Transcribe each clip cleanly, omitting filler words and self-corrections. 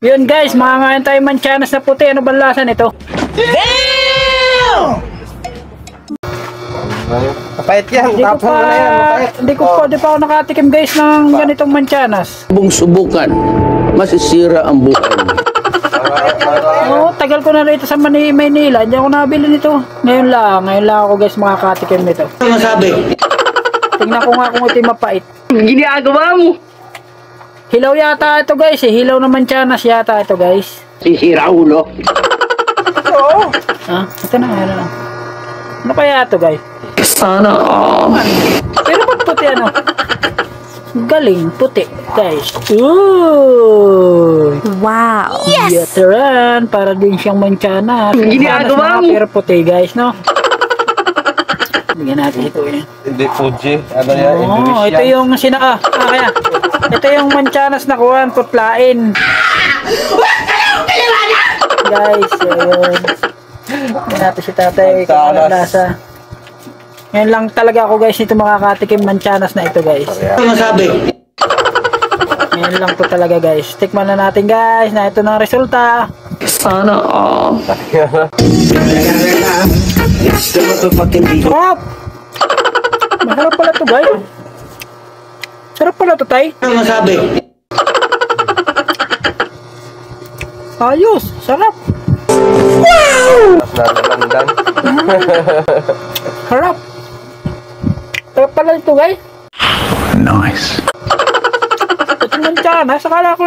Yun guys, mga tayo manchanas na puti. Ano ba lasa nito? Damn! Mapait yan. Hindi pa ako nakatikim guys ng ganitong manchanas. Subukan, masisira ang buhay. Oo, tagal ko na rito sa Maynila. Hindi ako nabili nito. Ngayon lang ako guys makakatikim nito. Ano masabi? Tingnan ko nga kung ito mapait. Ginagawa mo. Hilaw yata ito guys eh. Hilaw na manchanas yata ito guys. Sisira ulo. Oo. Ah, ito na. Ano kaya ito guys? Sana Pero ba't puti ano? Galing, puti guys. Ooh! Wow. Yes! Yateran, para din siyang manchanas. Ginagawa mo. Pero puti guys, no? Bigyan natin ito eh. Hindi Fuji. Ano yan? Oo, Indonesian. ito yung kaya. Ito yung manchanas na kuhan, putlain. Guys, ayun. Bigyan natin si tatay kung ano lasa. Ngayon lang talaga ako guys nito makakatikim manchanas na ito guys. Ano masabi? Ngayon lang to talaga guys. Tikman na natin guys na ito na ang resulta. Sana Sarap! Masarap pala to guys. Sarap pala to tay. Ano masabi? Ayos! Sarap! Landan. Sarap! Sarap pala ito guys. Nice. Ito manchanas. Akala ko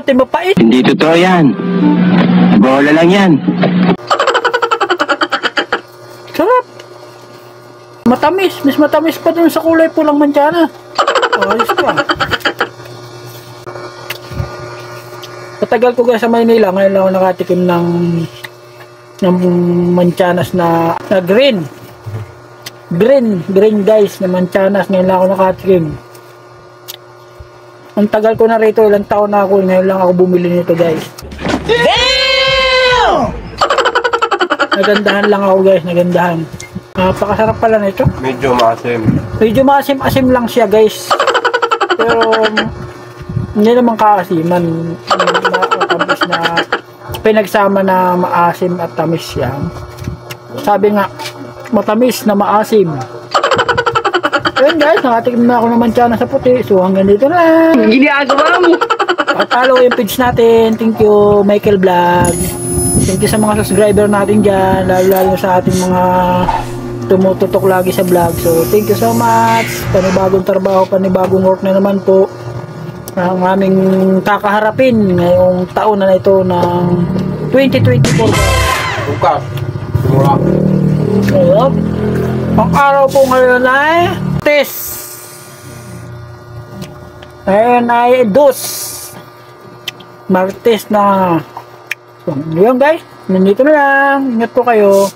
ito mapait. Hindi totoo yan. Bola lang yan. Sarap! Matamis. Mas matamis pa dun sa kulay pulang manchana. Ayos ka. Matagal ko guys sa Maynila. Ngayon lang ako nakatikim ng manchanas na green. Green guys na manchanas. Ngayon lang ako nakatikim. Ang tagal ko na rito. Ilang taon na ako. Ngayon lang ako bumili nito guys. Damn! Nagandahan lang ako guys. Nagandahan. Napakasarap pala nito. Medyo maasim. Medyo maasim-asim lang siya guys. Pero hindi naman kaasiman. Matamis na pinagsama na maasim at tamis siya. Sabi nga, matamis na maasim. Ayun guys, nakatikim na ako ng manchana sa puti. So hanggang dito na. Ginagawa mo. At follow yung page natin. Thank you Michael Vlog. Thank you sa mga subscriber natin dyan. Lalo sa ating mga tumututok lagi sa vlog. So thank you so much. Panibagong trabaho, panibagong work na naman po ang aming kakaharapin ngayong taon na ito ng 2024. Bukas. Simula. Ayun. Ang araw po ngayon ay Martes. Ngayon ay Martes na. So, yun guys. Nandito na lang. Ingat po kayo.